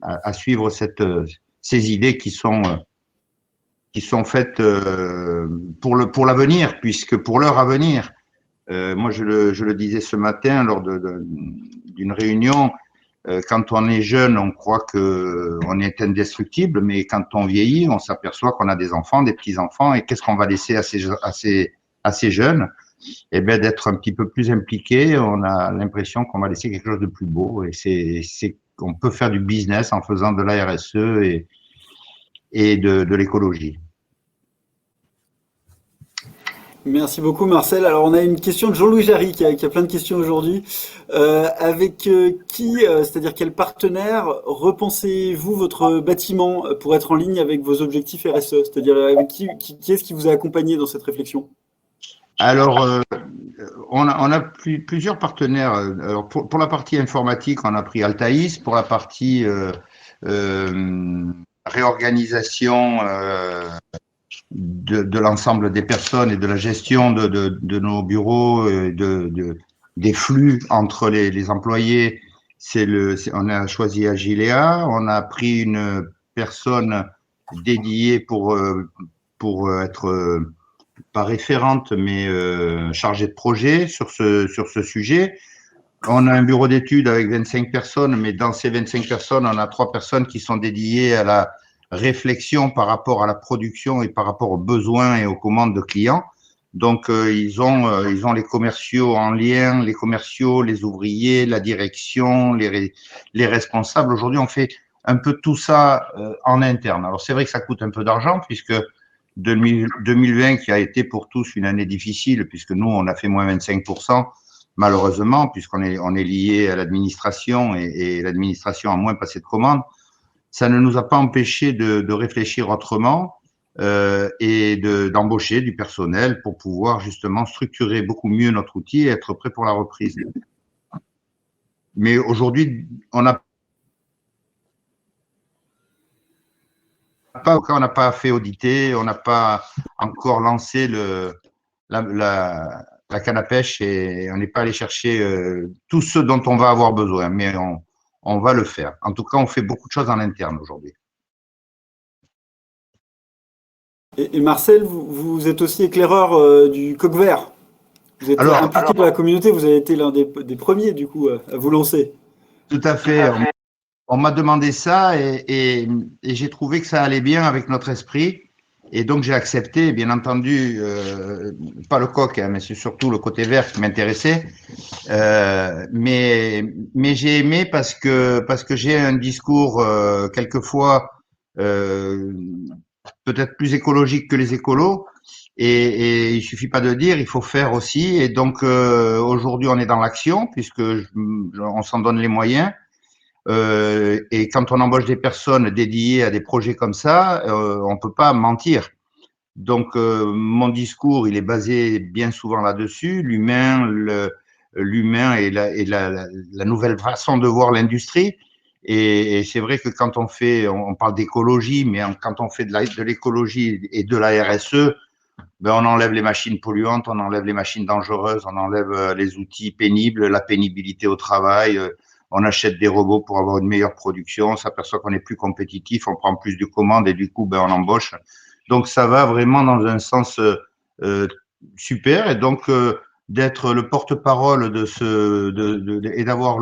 à suivre ces idées qui sont faites pour l'avenir, puisque pour l'heure à venir, moi je le disais ce matin lors d'une réunion, quand on est jeune, on croit qu'on est indestructible, mais quand on vieillit, on s'aperçoit qu'on a des enfants, des petits-enfants, et qu'est-ce qu'on va laisser à ces jeunes? Eh bien, d'être un petit peu plus impliqué, on a l'impression qu'on va laisser quelque chose de plus beau, et qu'on peut faire du business en faisant de la RSE et de l'écologie. Merci beaucoup Marcel. Alors on a une question de Jean-Louis Jarry qui a plein de questions aujourd'hui. Avec qui, c'est-à-dire quel partenaire repensez-vous votre bâtiment pour être en ligne avec vos objectifs RSE? C'est-à-dire avec qui est-ce qui vous a accompagné dans cette réflexion? Alors, on a plusieurs partenaires. Alors pour la partie informatique, on a pris Altaïs. Pour la partie réorganisation de l'ensemble des personnes et de la gestion de nos bureaux, des flux entre les employés, on a choisi Agilea. On a pris une personne dédiée pour être pas référente, mais chargée de projet sur ce sujet. On a un bureau d'études avec 25 personnes, mais dans ces 25 personnes, on a 3 personnes qui sont dédiées à la réflexion par rapport à la production et par rapport aux besoins et aux commandes de clients. Donc, ils ont les commerciaux en lien, les commerciaux, les ouvriers, la direction, les responsables. Aujourd'hui, on fait un peu tout ça en interne. Alors, c'est vrai que ça coûte un peu d'argent puisque 2020 qui a été pour tous une année difficile puisque nous, on a fait moins 25%. Malheureusement, puisqu'on est lié à l'administration et l'administration a moins passé de commandes, ça ne nous a pas empêché de réfléchir autrement et d'embaucher du personnel pour pouvoir justement structurer beaucoup mieux notre outil et être prêt pour la reprise. Mais aujourd'hui, on n'a pas fait auditer, on n'a pas encore lancé la canne à pêche et on n'est pas allé chercher tout ce dont on va avoir besoin, mais on va le faire. En tout cas, on fait beaucoup de choses en interne aujourd'hui. Et Marcel, vous êtes aussi éclaireur du coq vert. Vous êtes impliqué dans la communauté, vous avez été l'un des premiers du coup à vous lancer. Tout à fait. On m'a demandé ça et j'ai trouvé que ça allait bien avec notre esprit. Et donc, j'ai accepté, bien entendu, pas le coq, hein, mais c'est surtout le côté vert qui m'intéressait. Mais j'ai aimé parce que j'ai un discours quelquefois peut-être plus écologique que les écolos. Et il suffit pas de dire, il faut faire aussi. Et donc, aujourd'hui, on est dans l'action puisque on s'en donne les moyens. Et quand on embauche des personnes dédiées à des projets comme ça, on peut pas mentir. Donc, mon discours, il est basé bien souvent là-dessus, l'humain et la nouvelle façon de voir l'industrie. Et c'est vrai que quand on parle d'écologie, mais quand on fait de l'écologie et de la RSE, ben on enlève les machines polluantes, on enlève les machines dangereuses, on enlève les outils pénibles, la pénibilité au travail. On achète des robots pour avoir une meilleure production, on s'aperçoit qu'on est plus compétitif, on prend plus de commandes et du coup, ben on embauche. Donc, ça va vraiment dans un sens super. Et donc, d'être le porte-parole et d'avoir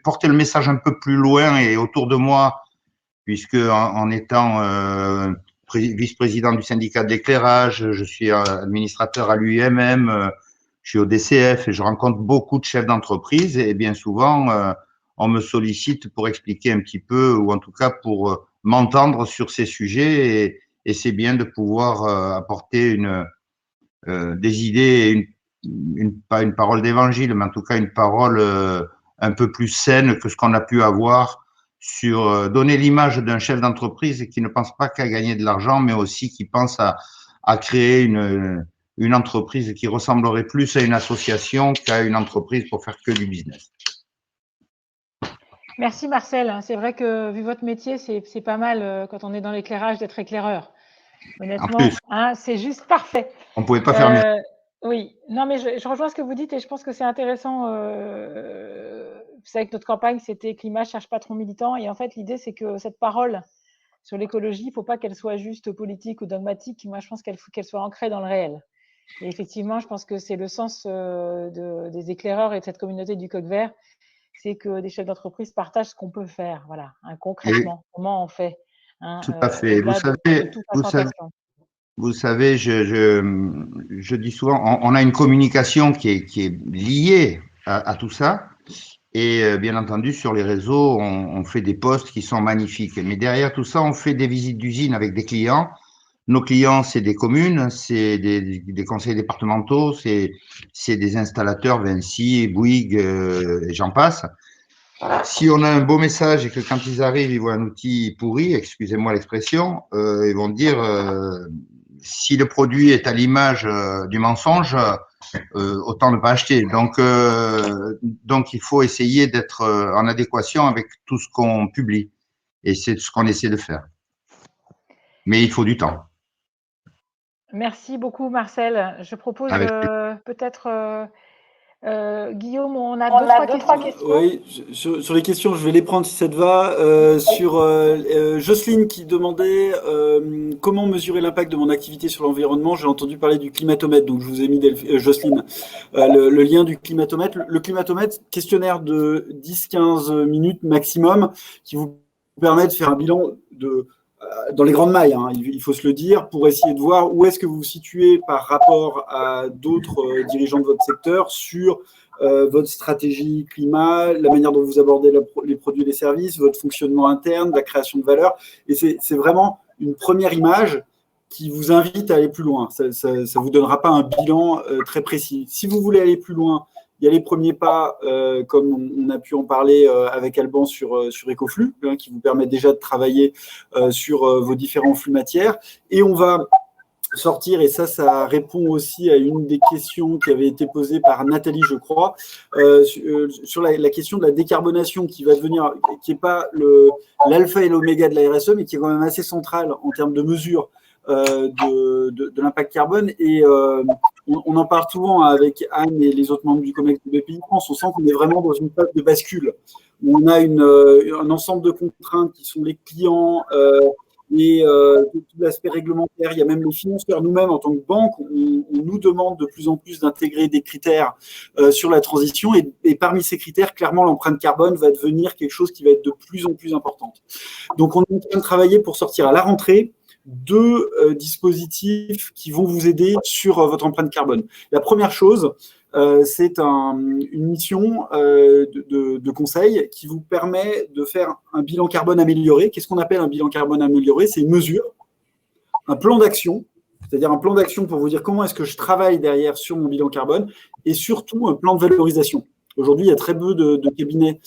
porter le message un peu plus loin et autour de moi, puisque en étant vice-président du syndicat d'éclairage, je suis administrateur à l'UIMM, je suis au DCF et je rencontre beaucoup de chefs d'entreprise et bien souvent, on me sollicite pour expliquer un petit peu ou en tout cas pour m'entendre sur ces sujets et c'est bien de pouvoir apporter des idées, pas une parole d'évangile, mais en tout cas une parole un peu plus saine que ce qu'on a pu avoir sur donner l'image d'un chef d'entreprise qui ne pense pas qu'à gagner de l'argent, mais aussi qui pense à créer une entreprise qui ressemblerait plus à une association qu'à une entreprise pour faire que du business. Merci Marcel. C'est vrai que vu votre métier, c'est pas mal quand on est dans l'éclairage d'être éclaireur. Honnêtement, hein, c'est juste parfait. On ne pouvait pas faire mieux. Oui, non, mais je rejoins ce que vous dites et je pense que c'est intéressant. Vous savez que notre campagne, c'était Climat cherche patron militant. Et en fait, l'idée, c'est que cette parole sur l'écologie, il ne faut pas qu'elle soit juste politique ou dogmatique. Moi, je pense qu'elle soit ancrée dans le réel. Et effectivement, je pense que c'est le sens des éclaireurs et de cette communauté du coq vert. C'est que des chefs d'entreprise partagent ce qu'on peut faire, voilà, hein, concrètement, comment on fait. Hein, tout à fait. Vous savez, je dis souvent, on a une communication qui est liée à tout ça. Et bien entendu, sur les réseaux, on fait des posts qui sont magnifiques. Mais derrière tout ça, on fait des visites d'usine avec des clients. Nos clients, c'est des communes, c'est des conseils départementaux, c'est des installateurs, Vinci, Bouygues, et j'en passe. Si on a un beau message et que quand ils arrivent, ils voient un outil pourri, excusez-moi l'expression, ils vont dire si le produit est à l'image du mensonge, autant ne pas acheter. Donc il faut essayer d'être en adéquation avec tout ce qu'on publie. Et c'est ce qu'on essaie de faire. Mais il faut du temps. Merci beaucoup, Marcel. Je propose peut-être, Guillaume, on a deux, trois questions. Oui, sur les questions, je vais les prendre si ça te va. Sur Jocelyne qui demandait comment mesurer l'impact de mon activité sur l'environnement. J'ai entendu parler du climatomètre, donc je vous ai mis, Jocelyne, le lien du climatomètre. Le climatomètre, questionnaire de 10-15 minutes maximum, qui vous permet de faire un bilan dans les grandes mailles, hein, il faut se le dire, pour essayer de voir où est-ce que vous vous situez par rapport à d'autres dirigeants de votre secteur sur votre stratégie climat, la manière dont vous abordez les produits et les services, votre fonctionnement interne, la création de valeur. Et c'est vraiment une première image qui vous invite à aller plus loin. Ça ne vous donnera pas un bilan très précis. Si vous voulez aller plus loin, il y a les premiers pas, comme on a pu en parler avec Alban sur Ecoflux, hein, qui vous permet déjà de travailler sur vos différents flux matières. Et on va sortir, et ça répond aussi à une des questions qui avait été posée par Nathalie, je crois, sur la question de la décarbonation qui va devenir, qui n'est pas l'alpha et l'oméga de la RSE, mais qui est quand même assez centrale en termes de mesure de l'impact carbone. Et on en parle souvent avec Anne et les autres membres du COMEX de BPI France. On sent qu'on est vraiment dans une phase de bascule où on a un ensemble de contraintes qui sont les clients et tout l'aspect réglementaire. Il y a même les financeurs. Nous-mêmes, en tant que banque, on nous demande de plus en plus d'intégrer des critères sur la transition. Et parmi ces critères, clairement, l'empreinte carbone va devenir quelque chose qui va être de plus en plus importante. Donc, on est en train de travailler pour sortir à la rentrée deux dispositifs qui vont vous aider sur votre empreinte carbone. La première chose, c'est une mission de conseil qui vous permet de faire un bilan carbone amélioré. Qu'est-ce qu'on appelle un bilan carbone amélioré? C'est une mesure, un plan d'action, c'est-à-dire un plan d'action pour vous dire comment est-ce que je travaille derrière sur mon bilan carbone, et surtout un plan de valorisation. Aujourd'hui, il y a très peu de cabinets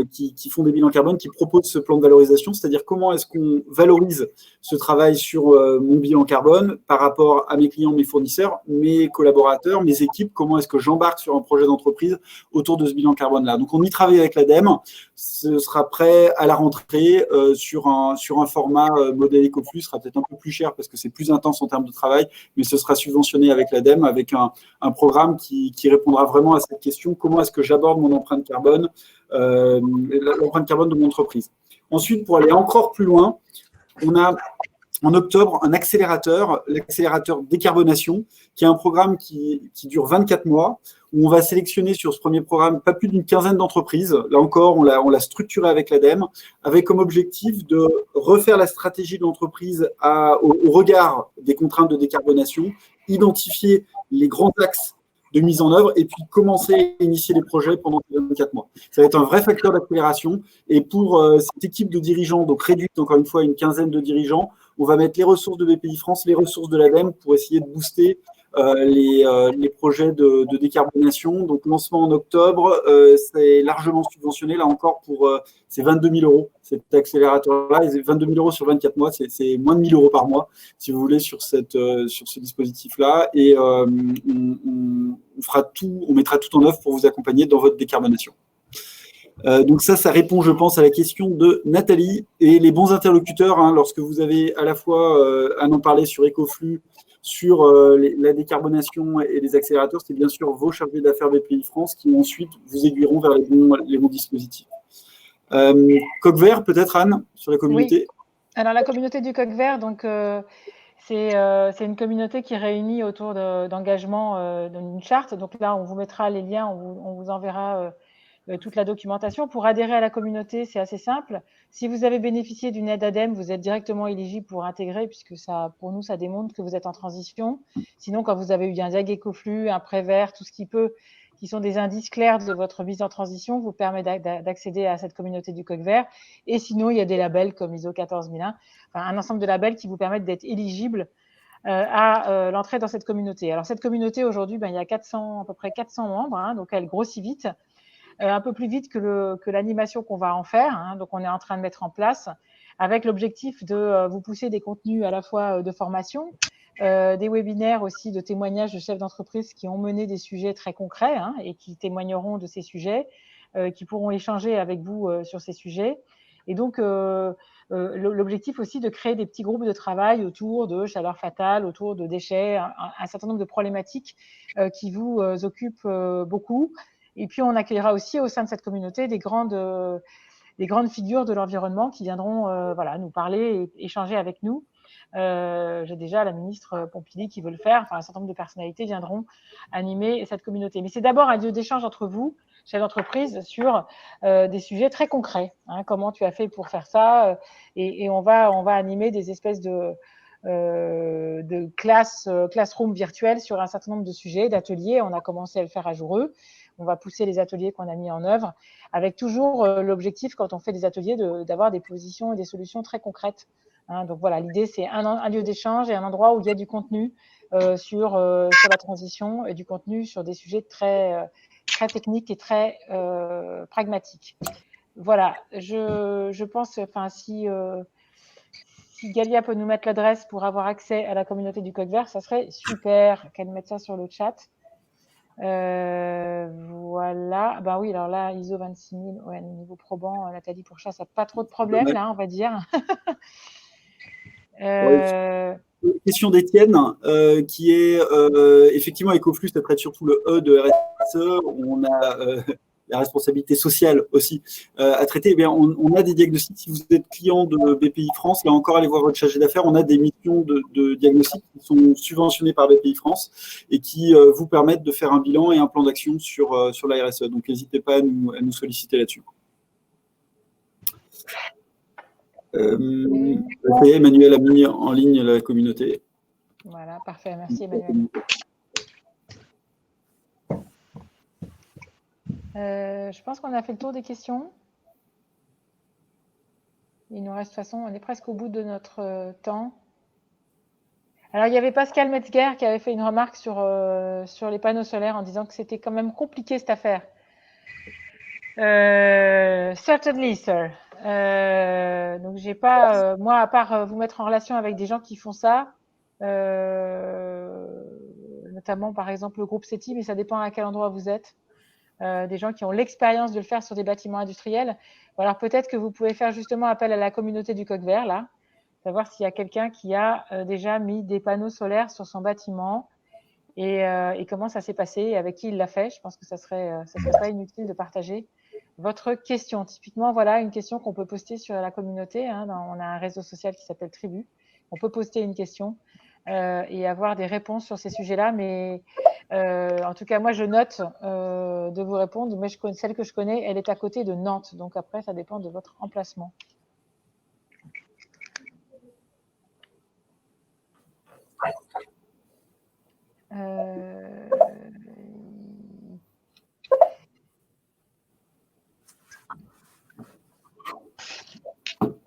qui font des bilans carbone, qui proposent ce plan de valorisation, c'est-à-dire comment est-ce qu'on valorise ce travail sur mon bilan carbone par rapport à mes clients, mes fournisseurs, mes collaborateurs, mes équipes, comment est-ce que j'embarque sur un projet d'entreprise autour de ce bilan carbone-là. Donc, on y travaille avec l'ADEME, ce sera prêt à la rentrée sur un format modèle Ecoflux, sera peut-être un peu plus cher parce que c'est plus intense en termes de travail, mais ce sera subventionné avec l'ADEME, avec un programme qui répondra vraiment à cette question, comment est-ce que j'aborde mon empreinte carbone, l'empreinte carbone de mon entreprise. Ensuite, pour aller encore plus loin, on a en octobre un accélérateur, l'accélérateur décarbonation, qui est un programme qui dure 24 mois, où on va sélectionner sur ce premier programme pas plus d'une quinzaine d'entreprises. Là encore, on l'a structuré avec l'ADEME, avec comme objectif de refaire la stratégie de l'entreprise au regard des contraintes de décarbonation, identifier les grands axes de mise en œuvre et puis commencer à initier les projets pendant 24 mois. Ça va être un vrai facteur d'accélération. Et pour cette équipe de dirigeants, donc réduite encore une fois à une quinzaine de dirigeants, on va mettre les ressources de BPI France, les ressources de l'ADEME pour essayer de booster les projets de décarbonation. Donc, lancement en octobre, c'est largement subventionné. Là encore, c'est 22 000 euros, cet accélérateur-là. Et 22 000 euros sur 24 mois, c'est moins de 1 000 euros par mois, si vous voulez, sur ce dispositif-là. Et on fera tout, on mettra tout en œuvre pour vous accompagner dans votre décarbonation. Donc ça répond, je pense, à la question de Nathalie. Et les bons interlocuteurs, hein, lorsque vous avez à la fois à en parler sur Ecoflux, sur la décarbonation et les accélérateurs, c'est bien sûr vos chargés d'affaires BPI France qui ensuite vous aiguilleront vers les bons dispositifs. Coq Vert, peut-être, Anne, sur la communauté. Oui. Alors, la communauté du Coq Vert, donc, c'est une communauté qui réunit autour d'engagement d'une charte. Donc là, on vous mettra les liens, on vous enverra toute la documentation. Pour adhérer à la communauté, c'est assez simple. Si vous avez bénéficié d'une aide ADEME, vous êtes directement éligible pour intégrer, puisque ça, pour nous, ça démontre que vous êtes en transition. Sinon, quand vous avez eu un DIAG Ecoflux, un prêt vert, tout ce qui sont des indices clairs de votre mise en transition, vous permet d'accéder à cette communauté du Coq Vert. Et sinon, il y a des labels comme ISO 14001, enfin, un ensemble de labels qui vous permettent d'être éligible à l'entrée dans cette communauté. Alors, cette communauté, aujourd'hui, il y a à peu près 400 membres, hein, donc elle grossit vite. Un peu plus vite que l'animation qu'on va en faire. Hein. Donc, on est en train de mettre en place avec l'objectif de vous pousser des contenus à la fois de formation, des webinaires aussi de témoignages de chefs d'entreprise qui ont mené des sujets très concrets hein, et qui témoigneront de ces sujets, qui pourront échanger avec vous sur ces sujets. Et donc, l'objectif aussi de créer des petits groupes de travail autour de chaleur fatale, autour de déchets, un certain nombre de problématiques qui vous occupent beaucoup. Et puis, on accueillera aussi au sein de cette communauté des grandes figures de l'environnement qui viendront nous parler et échanger avec nous. J'ai déjà la ministre Pompili qui veut le faire. Enfin, un certain nombre de personnalités viendront animer cette communauté. Mais c'est d'abord un lieu d'échange entre vous, chefs d'entreprise, sur des sujets très concrets. Hein, comment tu as fait pour faire ça et on va animer des espèces de classroom virtuels sur un certain nombre de sujets, d'ateliers. On a commencé à le faire à Joureux. On va pousser les ateliers qu'on a mis en œuvre avec toujours l'objectif, quand on fait des ateliers, d'avoir des positions et des solutions très concrètes. Hein, donc voilà, l'idée, c'est un lieu d'échange et un endroit où il y a du contenu sur la transition et du contenu sur des sujets très techniques et très pragmatiques. Voilà, je pense, enfin, si Galia peut nous mettre l'adresse pour avoir accès à la communauté du Coq Vert, ça serait super qu'elle mette ça sur le chat. Voilà. Ben oui, alors là, ISO 26000, ouais, niveau probant, Nathalie Pourchat, ça n'a pas trop de problème, là, on va dire. Question d'Étienne, qui est effectivement Ecoflux, ça traite surtout le E de RSE. On a la responsabilité sociale aussi à traiter. Eh bien, on a des diagnostics. Si vous êtes client de BPI France, là encore, allez voir votre chargé d'affaires. On a des missions de diagnostic qui sont subventionnées par BPI France et qui vous permettent de faire un bilan et un plan d'action sur la RSE. Donc, n'hésitez pas à nous solliciter là-dessus. Emmanuel a mis en ligne la communauté. Voilà, parfait. Merci, Emmanuel. Je pense qu'on a fait le tour des questions. Il nous reste, de toute façon, on est presque au bout de notre temps. Alors, il y avait Pascal Metzger qui avait fait une remarque sur les panneaux solaires en disant que c'était quand même compliqué cette affaire. Certainly, sir. Donc, j'ai pas, moi, à part vous mettre en relation avec des gens qui font ça, notamment, par exemple, le groupe CETI, mais ça dépend à quel endroit vous êtes. Des gens qui ont l'expérience de le faire sur des bâtiments industriels. Alors, peut-être que vous pouvez faire justement appel à la communauté du Coq Vert, là, savoir s'il y a quelqu'un qui a déjà mis des panneaux solaires sur son bâtiment et comment ça s'est passé et avec qui il l'a fait. Je pense que ça serait pas inutile de partager votre question. Typiquement, voilà une question qu'on peut poster sur la communauté. Hein, on a un réseau social qui s'appelle Tribu. On peut poster une question et avoir des réponses sur ces sujets-là. Mais en tout cas, moi, je note de vous répondre. Mais celle que je connais, elle est à côté de Nantes. Donc après, ça dépend de votre emplacement.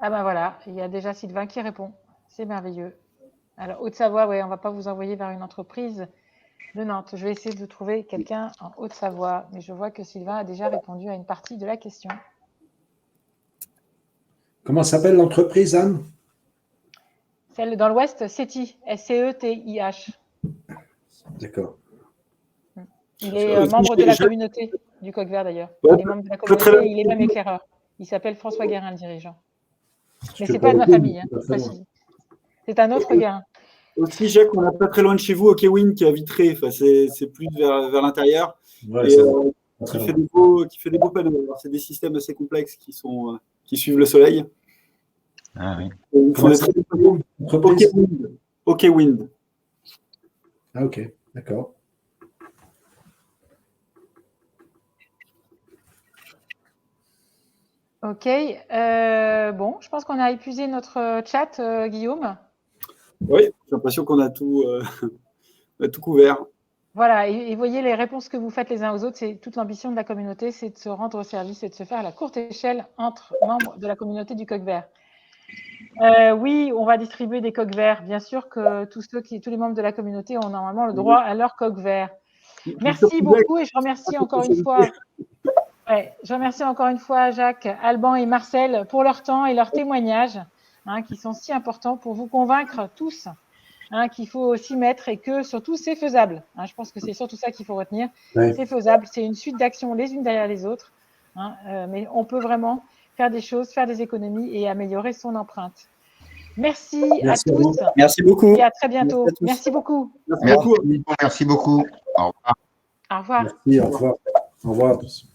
Ah ben voilà, il y a déjà Sylvain qui répond. C'est merveilleux. Alors, Haute-Savoie, ouais, on ne va pas vous envoyer vers une entreprise. De Nantes. Je vais essayer de trouver quelqu'un en Haute-Savoie, mais je vois que Sylvain a déjà répondu à une partie de la question. Comment s'appelle l'entreprise, Anne? Celle dans l'Ouest, SETI, S-C-E-T-I-H. D'accord. Il est membre de la communauté du Coq Vert d'ailleurs. Ouais, Il est membre de la communauté, il est même éclaireur. Il s'appelle François Guérin, le dirigeant. Mais ce n'est pas de ma famille, hein, précis. C'est un autre Guérin. Aussi, Jacques, on n'est pas très loin de chez vous, au Kewin, qui a Vitré. Enfin, c'est plus vers l'intérieur. Ouais, Et très qui long. fait des beaux panneaux. Alors, c'est des systèmes assez complexes qui suivent le soleil. Ah oui. Ils font des très beaux panneaux. Entreprise. OK Wind. Ah, ok, d'accord. Ok. Bon, je pense qu'on a épuisé notre chat, Guillaume. Oui, j'ai l'impression qu'on a tout couvert. Voilà, et voyez les réponses que vous faites les uns aux autres, c'est toute l'ambition de la communauté, c'est de se rendre au service et de se faire à la courte échelle entre membres de la communauté du Coq Vert. Oui, on va distribuer des coqs verts. Bien sûr que tous les membres de la communauté ont normalement le droit à leur coq vert. Merci beaucoup et je remercie encore une fois. Je remercie encore une fois Jacques, Alban et Marcel pour leur temps et leurs témoignages, qui sont si importants pour vous convaincre tous qu'il faut s'y mettre et que surtout c'est faisable. Je pense que c'est surtout ça qu'il faut retenir. Ouais. C'est faisable, c'est une suite d'actions les unes derrière les autres, mais on peut vraiment faire des choses, faire des économies et améliorer son empreinte. Merci à tous. Merci beaucoup. Et à très bientôt. Merci beaucoup. Merci beaucoup. Au revoir. Au revoir. Merci, au revoir. Au revoir à tous.